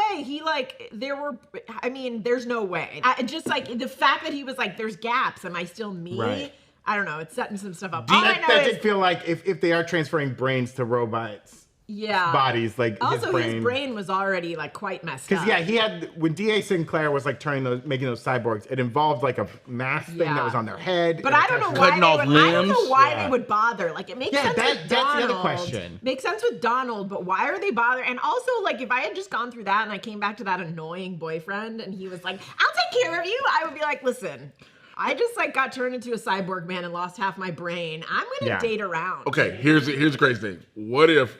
there's no way. Just like the fact that he was like, there's gaps. Am I still me? Right. I don't know. It's setting some stuff up. Do you All I think know that is, did feel like if they are transferring brains to robots, yeah. bodies, like Also, his brain was already like quite messed up. Because yeah, he had when D.A. Sinclair was like making those cyborgs, it involved like a mask thing that was on their head. But and I don't know attached why Cutting off I don't know limbs? why Yeah. they would bother. Like it makes Yeah, sense with that's the Donald. other question. Makes sense with Donald, but why are they bothering? And also, like if I had just gone through that and I came back to that annoying boyfriend and he was like, "I'll take care of you," I would be like, "Listen, I just like got turned into a cyborg man and lost half my brain. I'm gonna date around." Okay, here's the crazy thing. What if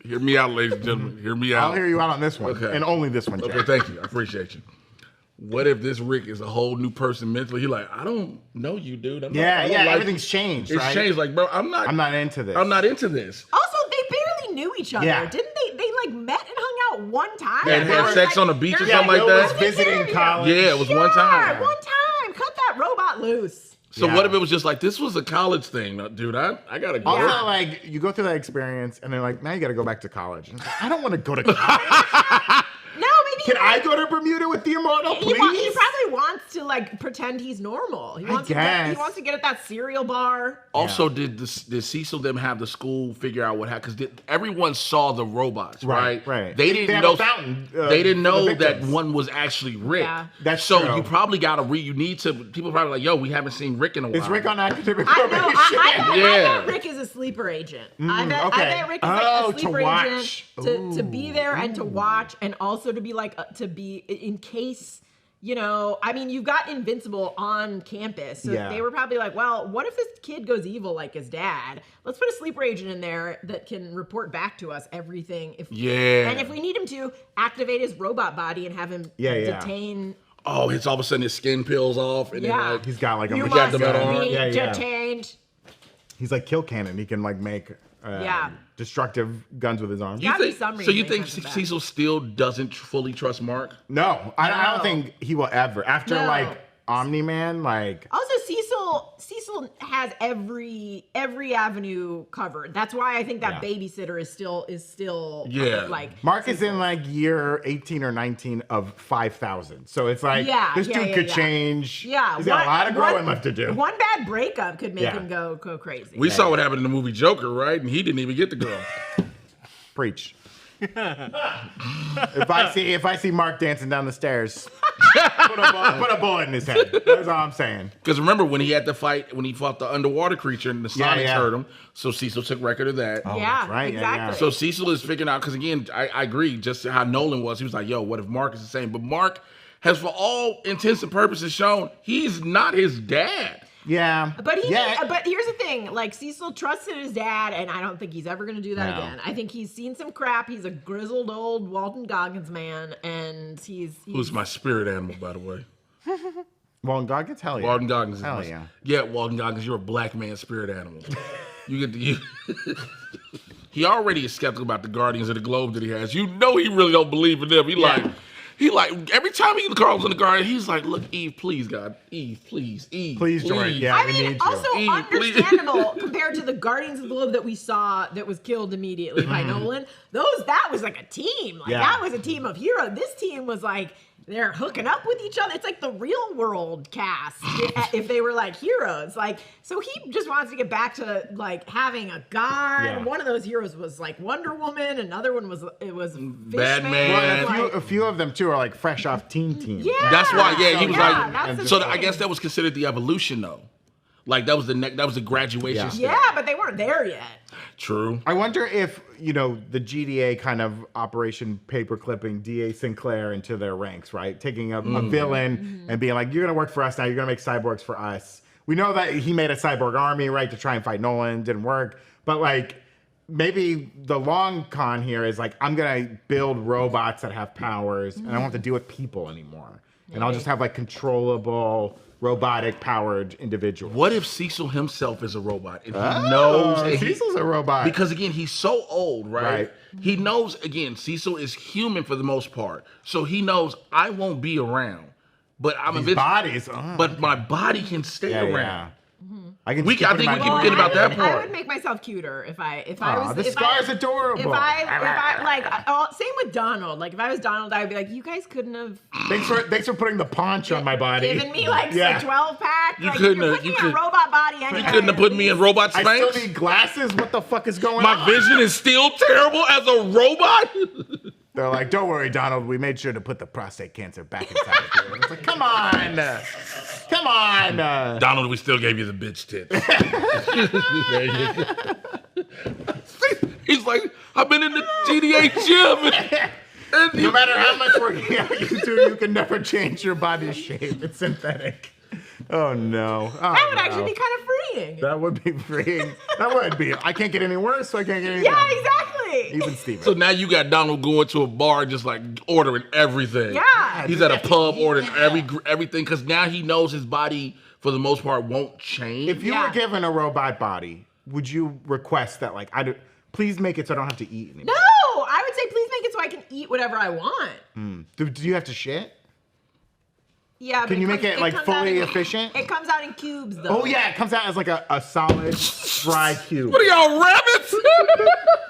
hear me out, ladies and gentlemen. Hear me out. I'll hear you out on this one, Okay. and only this one. Jack. Okay, thank you. I appreciate you. What if this Rick is a whole new person mentally? He like, I don't know you, dude. I don't like everything's changed. It's right? changed. Like, bro, I'm not into this. I'm not into this. Also, they barely knew each other, Yeah. didn't they? They like met and hung out one time. Yeah, and had was sex on the beach or "There's something like Will that. was visiting college. Yeah, it was one time. One time. Cut that robot loose. So Yeah. what if it was just like, this was a college thing, dude? I gotta go. Also, like you go through that experience, and they're like, now you got to go back to college. And it's like, I don't want to go to college. No, maybe Can I go to Bermuda with the Immortal, please? He probably wants to like pretend he's normal. He wants guess. he wants to get at that cereal bar. Also, did Cecil them have the school figure out what happened? Because everyone saw the robots, right? Right. They They didn't have know. a fountain, they didn't for the know that victims. one was actually Rick. Yeah. That's so true. you probably got to you need to. People probably like, yo, we haven't seen Rick in a while. Is Rick on academic I know. probation? I Yeah. bet Rick is a sleeper agent. I bet Rick is Oh, like a to sleeper watch. agent to be there and to watch, and also to be like to be in case you know, I mean, you've got Invincible on campus. So they were probably like, well, what if this kid goes evil like his dad? Let's put a sleeper agent in there that can report back to us everything. And if we need him to, activate his robot body and have him detain. Oh, it's all of a sudden his skin peels off. And then, like, he's got like a detained. He's like Kill Cannon. He can like make destructive guns with his arms. So you think Cecil still doesn't fully trust Mark? No, I don't think he will ever. After like Omni-Man, like also Cecil has every avenue covered. That's why I think that babysitter is still like Mark is in like year 18 or 19 of 5,000. So it's like this dude could change. Yeah, he's got a lot of growing left to do. One bad breakup could make him go crazy. We saw what happened in the movie Joker, right? And he didn't even get the girl. Preach. If I see Mark dancing down the stairs, put a bullet in his head. That's all I'm saying. Because remember when he had to fight, when he fought the underwater creature and the Sonics hurt him, so Cecil took record of that. Oh, that's right. Exactly. So Cecil is figuring out, because again, I agree, just how Nolan was. He was like, yo, what if Mark is the same? But Mark has, for all intents and purposes, shown he's not his dad. Yeah. But here's the thing, like Cecil trusted his dad, and I don't think he's ever gonna do that again. I think he's seen some crap. He's a grizzled old Walton Goggins man, and he's who's my spirit animal, by the way. Walton Goggins? Hell yeah. Walton Goggins. Hell yeah. Yeah, Walton Goggins, you're a black man spirit animal. You get to He already is skeptical about the Guardians of the Globe that he has. You know he really don't believe in them. He like every time he calls on the Guardian, he's like, "Look, Eve, please, God, Eve, please, Eve, please join." Yeah, I mean, also Eve, understandable compared to the Guardians of the Globe that we saw that was killed immediately by Nolan. That was like a team. Like that was a team of heroes. This team was like they're hooking up with each other. It's like the real world cast if they were like heroes. Like, so he just wants to get back to like having a guard. Yeah. One of those heroes was like Wonder Woman. Another one was Batman. Well, a few of them too are like fresh off Teen. Yeah, that's why. Yeah, he was like. So I guess that was considered the evolution though. Like that was the graduation step. Yeah, but they weren't there yet. True. I wonder if, the GDA kind of Operation Paperclipping D.A. Sinclair into their ranks, right? Taking a villain and being like, you're going to work for us now. You're going to make cyborgs for us. We know that he made a cyborg army, right, to try and fight Nolan. Didn't work. But, like, maybe the long con here is, like, I'm going to build robots that have powers, and I don't have to deal with people anymore. And I'll just have, like, controllable robotic-powered individual. What if Cecil himself is a robot and he knows Cecil's a robot? Because again, he's so old, right? He knows again, Cecil is human for the most part, so he knows I won't be around, but but my body can stay around. Yeah. I think we can forget about that part. I would make myself cuter if I was. The scar's adorable. If I like, same with Donald. Like if I was Donald, I would be like, you guys couldn't have. Thanks for putting the paunch on my body. Given me like a 12-pack. You couldn't have. You could robot body. You couldn't have put me in robot Spanx. I still need glasses. What the fuck is going on? My vision is still terrible as a robot. They're like, don't worry, Donald. We made sure to put the prostate cancer back inside of you. It's like, come on. Donald, we still gave you the bitch tits. He's like, I've been in the GDA gym. And no matter how much work you do, you can never change your body shape. It's synthetic. Oh, no. That would actually be kind of freeing. That would be freeing. That would be. I can't get any worse, so I can't get any better. Yeah, exactly. Even Steven. So now you got Donald going to a bar just like ordering everything. Yeah. He's at a pub ordering everything because now he knows his body, for the most part, won't change. If you were given a robot body, would you request that, like, please make it so I don't have to eat anymore? No! I would say please make it so I can eat whatever I want. Do you have to shit? Yeah, but can you make it like fully efficient? It comes out in cubes, though. Oh yeah, it comes out as like a solid dry cube. What are y'all, rabbits?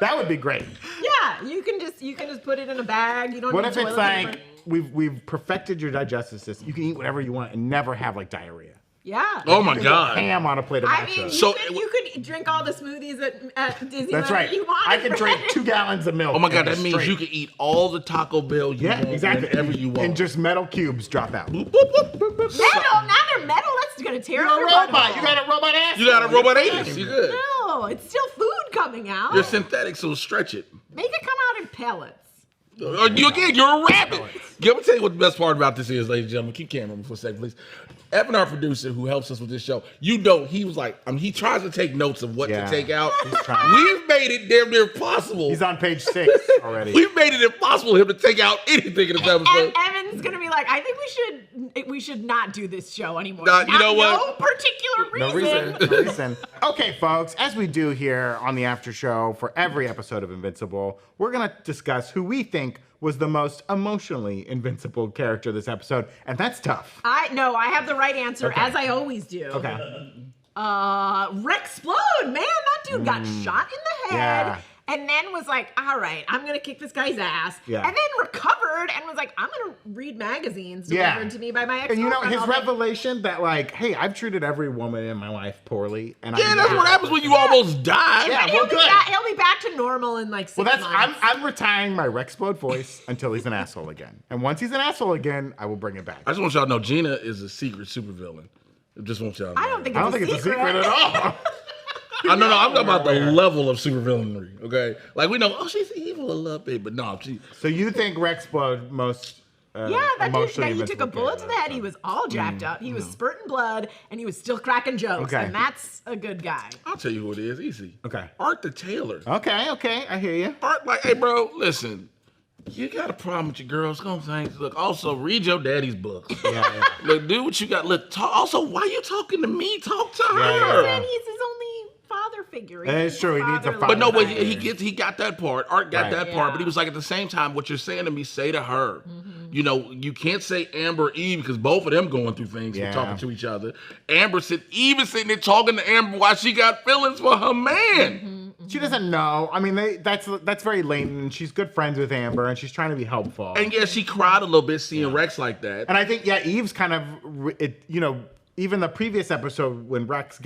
That would be great. Yeah, you can just put it in a bag. You don't. What if it's like we've perfected your digestive system? You can eat whatever you want and never have like diarrhea. Yeah. Oh my God. Ham on a plate of nachos. I mean, you could drink all the smoothies at Disneyland. That's right. You want I could drink 2 gallons of milk. Oh my God, that means you can eat all the Taco Bell you want whenever you want. And just metal cubes drop out. Metal? Now they're metal? That's going to tear up your robot. You got a robot ass. You got a robot anus. You're good. No, it's still food coming out. You're synthetic, so stretch it. Make it come out in pellets. You're a rabbit. Let me tell you what the best part about this is, ladies and gentlemen. Keep camera for a second, please. Evan, our producer, who helps us with this show, he was like, he tries to take notes of what to take out. We've made it damn near impossible. He's on page 6 already. We've made it impossible for him to take out anything in this episode. And Evan's gonna be like, I think we should not do this show anymore. You know what? No particular reason. No reason. Okay, folks, as we do here on the after show for every episode of Invincible, we're gonna discuss who we think was the most emotionally invincible character this episode, and that's tough. I have the right answer, as I always do. Okay. Rexplode, man, that dude got shot in the head. Yeah. And then was like, all right, I'm going to kick this guy's ass. Yeah. And then recovered and was like, I'm going to read magazines delivered to me by my ex-girlfriend. And his revelation that like, hey, I've treated every woman in my life poorly. And that's what happens when you almost die. Yeah, he'll be back to normal in like 6 months. I'm retiring my Rexplode voice until he's an asshole again. And once he's an asshole again, I will bring it back. I just want y'all to know Gina is a secret supervillain. I just want y'all to know. I don't think it's a secret at all. I'm talking about the level of supervillainry, okay? Like, we know, she's evil a little bit, but no. So you think Rexplode most that dude, he took a bullet to the head, he was all jacked up, he was spurting blood, and he was still cracking jokes, and that's a good guy. I'll tell you who it is, easy. Okay. Art the Tailor. Okay, I hear you. Art, like, hey, bro, listen. You got a problem with your girls, come things. Look, also read your daddy's books. Yeah. Look, do what you got. Look, also, why you talking to me? Talk to her. Yeah. He's his only father figure. That's true. He needs a father. But no, he got that part. Art got that part. But he was like, at the same time, what you're saying to me, say to her. Mm-hmm. You can't say Amber Eve because both of them going through things and talking to each other. Eve sitting there talking to Amber while she got feelings for her man. Mm-hmm. She doesn't know. I mean, that's very latent. She's good friends with Amber, and she's trying to be helpful. And yeah, she cried a little bit seeing Rex like that. And I think, Eve's kind of, even the previous episode when Rex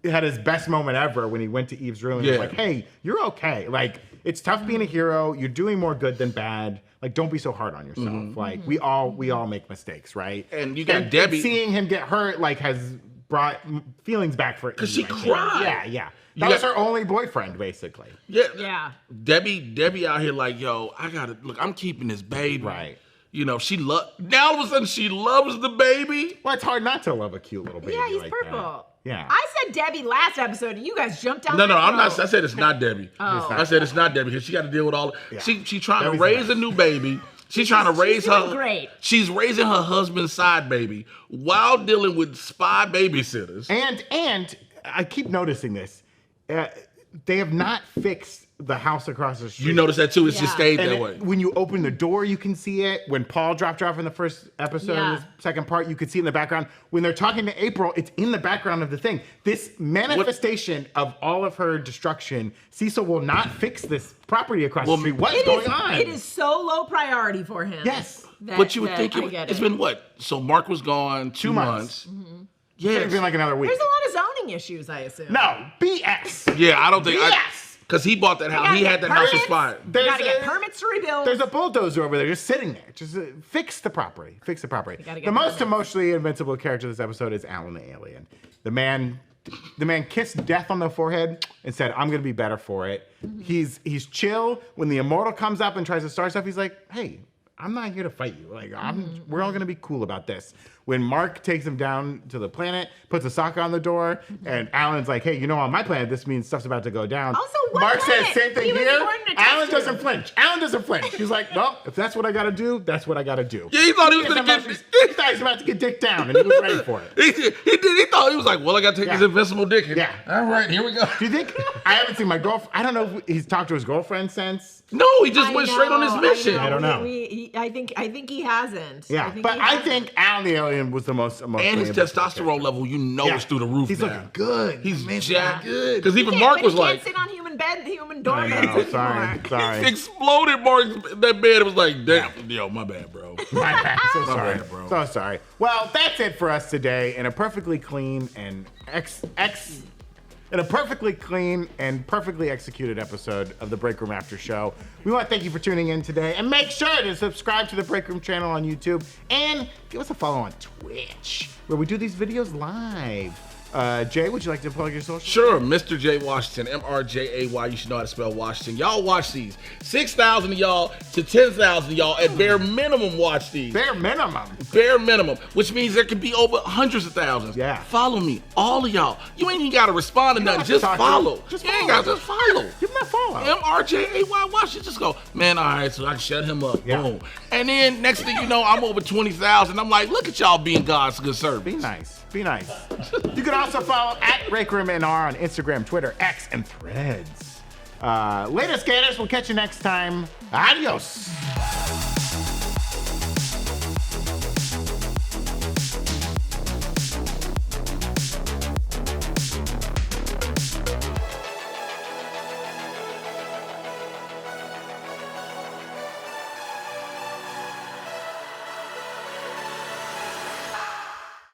had his best moment ever when he went to Eve's room and was like, hey, you're okay. Like, it's tough being a hero. You're doing more good than bad. Like, don't be so hard on yourself. Mm-hmm. Like, we all make mistakes, right? And you got Debbie. And seeing him get hurt, like, has brought feelings back for Eve. Because she cried. Yeah. That was her only boyfriend, basically. Yeah. Debbie out here like, yo, I'm keeping this baby. Right. Now all of a sudden she loves the baby. Well, it's hard not to love a cute little baby. Yeah, he's like purple. That. Yeah. I said Debbie last episode, and you guys jumped down. No, I'm not. I said it's not Debbie. I said it's not Debbie because she got to deal with all. Yeah. She trying to raise a new baby. She's trying to raise her. Great. She's raising her husband's side baby while dealing with spy babysitters. And I keep noticing this. They have not fixed the house across the street. You notice that too? It's just stayed that way. When you open the door, you can see it. When Paul dropped off in the first episode, the second part, you could see it in the background. When they're talking to April, it's in the background of the thing. This manifestation of all of her destruction, Cecil will not fix this property across the street. What's going on? It is so low priority for him. Yes. But you would think it's been what? So Mark was gone 2 months. Mm-hmm. Yeah, it's been like another week. There's a lot of zoning issues, I assume. No, BS. Yeah, I don't think. BS. Because he bought that house. He had that house expired. You gotta get permits to rebuild. There's a bulldozer over there just sitting there. Just fix the property. Fix the property. The most emotionally invincible character this episode is Alan the Alien. The man kissed death on the forehead and said, I'm going to be better for it. Mm-hmm. He's chill. When the Immortal comes up and tries to start stuff, he's like, hey, I'm not here to fight you. Like, we're all going to be cool about this. When Mark takes him down to the planet, puts a sock on the door, and Alan's like, hey, on my planet, this means stuff's about to go down. Also, what Mark planet? says, same thing here. Alan doesn't flinch. He's like, well, if that's what I got to do, that's what I got to do. Yeah, he thought he was going to get... He thought he was about to get dick down, and he was ready for it. He thought, he was like, well, I got to take his invincible dick. Yeah. All right, here we go. Do you think... I haven't seen my girlfriend... I don't know if he's talked to his girlfriend since. No, he just went straight on his mission. I don't know. I think he hasn't. Yeah, I think Alan the Alien was the most emotional. And his testosterone level, is through the roof. He's looking good. He's jacked good. Because even Mark was like, he can't sit on human door beds anymore. Sorry. He exploded Mark's that bed. It was like, damn, my bad, bro. My bad. So sorry, bro. So sorry. Well, that's it for us today in a perfectly clean and perfectly executed episode of the Breakroom After Show. We want to thank you for tuning in today, and make sure to subscribe to the Breakroom channel on YouTube and give us a follow on Twitch, where we do these videos live. Jay, would you like to plug your social? Sure, Mr. J Washington, MRJAY. You should know how to spell Washington. Y'all watch these. 6,000 of y'all to 10,000 of y'all at bare minimum watch these. Bare minimum. Bare minimum, which means there could be over hundreds of thousands. Yeah. Follow me, all of y'all. You ain't even got to respond to nothing. Just follow. Just you ain't got to just follow. Give him that follow. MRJAY Washington. Just go, man, all right, so I can shut him up. Yeah. Boom. And then next thing you know, I'm over 20,000. I'm like, look at y'all being God's good servants. Be nice. Be nice. You can also follow at Breakroom NR on Instagram, Twitter, X, and Threads. Later, skaters. We'll catch you next time. Adios.